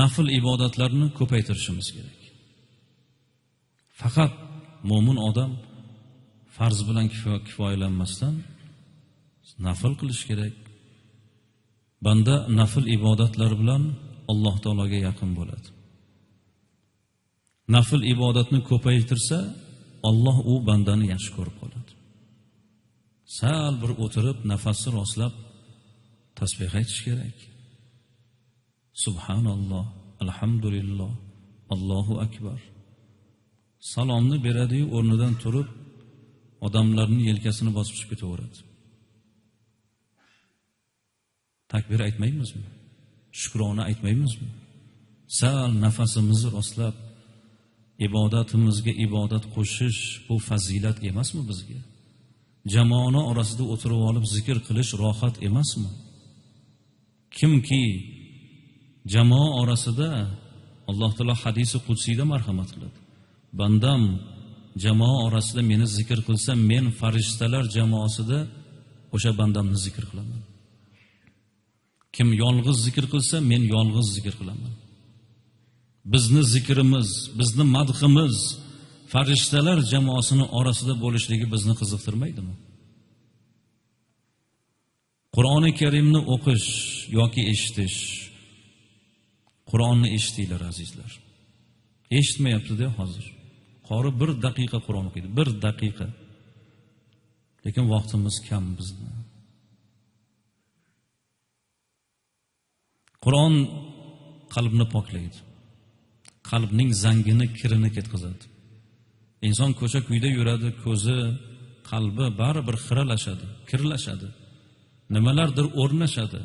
nafl ibodatlarni ko'paytirishimiz kerak. Faqat mo'min odam farz bilan kifoyalanmasdan nafl qilish kerak. Banda nafl ibodatlar bilan Alloh taologa yaqin bo'ladi. Nafl ibodatni ko'paytirsa, Alloh u bandani yaxshi ko'rib qoladi. Sal bir o'tirib, nafasni rostlab tasbih aytish kerak. Subhanalloh, alhamdulillah, Allohu akbar. Salomni beradi, o'rnidan turib, odamlarning yelkasini bosib chiqib ketaveradi. Takbir aytmaymizmi? Shukrona aytmaymizmi? Sal nafasimizni rostlab ibodatimizga ibodat qo'shish bu fazilat emasmi bizga? Jamoani orasida o'tirib olib zikr qilish rohat emasmi? Kimki jamoa orasida, Alloh taolo hadisi qudsiyda marhamat qiladi. Bandam jamoa orasida meni zikr qilsa, men farishtalar jamoasida o'sha bandamni zikr qilaman. Kim yolg'iz zikr qilsa, men yolg'iz zikr qilaman. Bizni zikrimiz, bizni madhimiz farishtalar jamoasini orasida bo'lishligi bizni qiziqtirmaydimi? Qur'oni Karimni o'qish yoki eshitish. Qur'onni eshitinglar azizlar. Eshitmayapti-da hozir. Qori 1 daqiqa Qur'on o'qiydi, 1 daqiqa. Lekin vaqtimiz kam bizni. Qur'on qalbni poklaydi. Qalbning zangini, kirini ketkazadi. Inson ko'cha-kuyda yuradi, ko'zi, qalbi baribir xiralashadi, kirlashadi. Nimalardir o'rnashadi.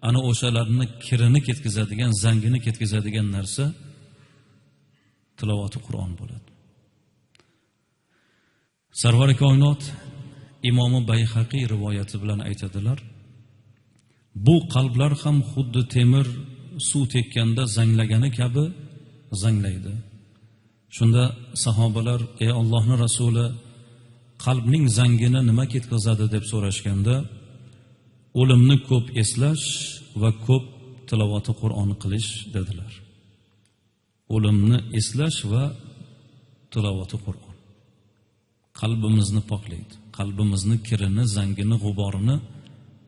Ana o'shalarni kirini ketkazadigan, zangini ketkazadigan narsa tilovati Qur'on bo'ladi. Sarvari koinot Imomi Bayhaqiy rivoyati bilan aytadilar: bu qalblar ham xuddi temir suv tekkanda zanglagani kabi zanglaydi. Shunda sahobalar: ey Allohning rasuli, qalbning zangini nima ketkazadi deb so'rashganda, o'limni ko'p eslash va ko'p tilovati Qur'on qilish dedilar. O'limni eslash va tilovati Qur'on qalbimizni poklaydi, qalbimizni kirini, zangini, g'uborini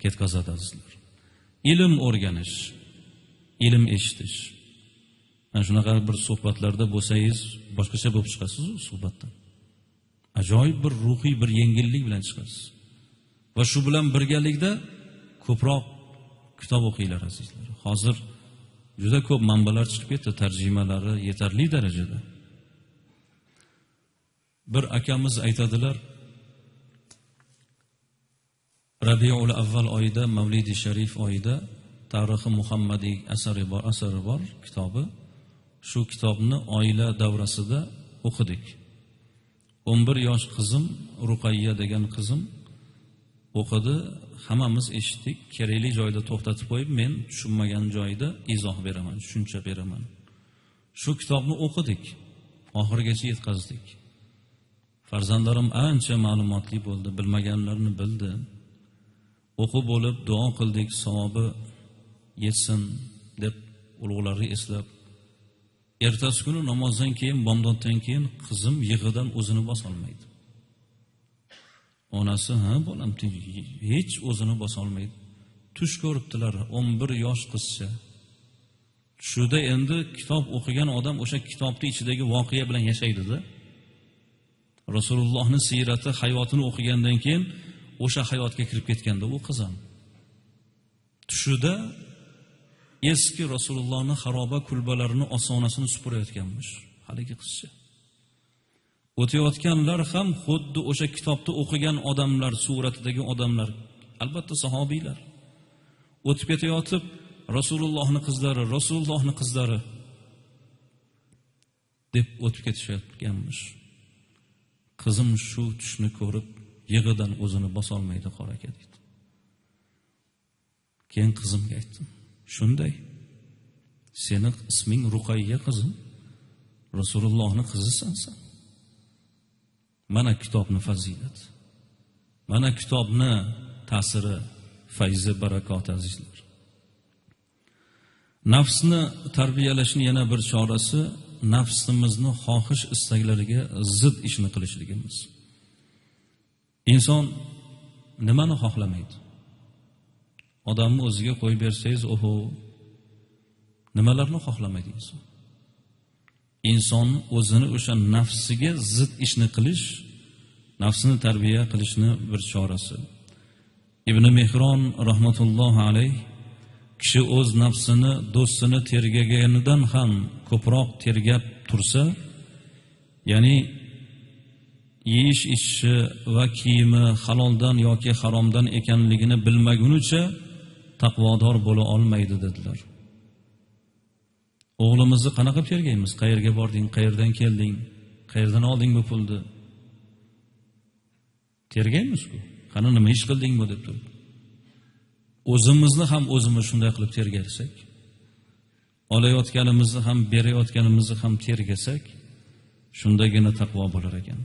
ketkazadi azizlar. Ilm o'rganish, ilm eshitish. Mana shunaqa bir suhbatlarda bo'lsangiz, boshqacha bo'lib chiqasiz u suhbatdan. Ajoyib bir ruhiy bir yengillik bilan chiqasiz. Va shu bilan birgalikda ko'proq kitob o'qinglar azizlar. Hozir juda ko'p manbalar chiqib ketdi, tarjimalari yetarli darajada. Bir akamiz aytadilar, Rabiul Avval oyida, Mavlidi Sharif oyida Tarixi Muhammadiy asari bor kitobi. Shu kitobni oila davrasida o'qidik. 11 yosh qizim, Ruqayya degan qizim o'qidi, hammamiz eshitdik. Kerakli joyda to'xtatib qo'yib, men tushunmagan joyda izoh beraman, tushuncha beraman. Shu kitobni o'qidik, oxirigacha yetkazdik. Farzandlarim ancha ma'lumotli bo'ldi, bilmaganlarini bildi. O'qib bo'lib duo qildik, savobi yetsin deb ulug'larni eslab. Ertasi kuni namozdan keyin, bomdoddan keyin qizim yig'idan o'zini bosolmaydi. Onasi: "Ha, bolam, hech o'zini bosolmaydi. Tush ko'ribdilar, 11 yosh qizcha." Shuda endi kitob o'qigan odam o'sha kitobning ichidagi voqea bilan yashaydi-da. Rasulullohning siyrati, hayotini o'qigandan keyin o'sha hayotga kirib ketganda u qiz ham tushida eski Rasulullohning xaroba kulbalarini, osonasini supurayotganmish haligi qizcha. O'tayotganlar ham xuddi o'sha kitobda o'qigan odamlar, suratidagi odamlar, albatta sahobiylar. O'tib ketayotib Rasulullohning qizlari deb o'tib ketishayotganmish. Qizim shu tushni ko'rib yig'idan o'zini bosolmaydi, qora aka dedi. Keyin qizimga aytdim: "Shunday. Seni isming Ruqayya qizim, Rasulullohning qizisan sen. Mana kitobning fazilati. Mana kitobning ta'siri, fayzi, barakoti azizlar." Nafsni tarbiyalashning yana bir chorasi nafsimizni xohish istaklariga zid ishni qilishligimiz. Inson nimani xohlamaydi? Odamni o'ziga qo'yib bersangiz, oho, nimalarni xohlamaydi inson? Inson o'zini o'sha nafsiga zid ishni qilish, nafsini tarbiya qilishni bir chorasi. Ibn Mehron rahmatullohi alayh kishi o'z nafsini do'stini tergaganidan ham ko'proq tergab tursa, ya'ni yeyish ichishi va kiyimi haloldan yoki haromdan ekanligini bilmagunicha taqvodor bo'la olmaydi dedilar. O'g'limizni qanaqa tergaymiz? Qayerga bording? Qayerdan kelding? Qayerdan olding bu pulni? Tergaymiz-ku. Qani nima ish qilding bu deb turib. O'zimizni ham o'zimiz shunday qilib tergarsak, olayotganimizni ham berayotganimizni ham tergasak, shundagina taqvo bo'lar ekan.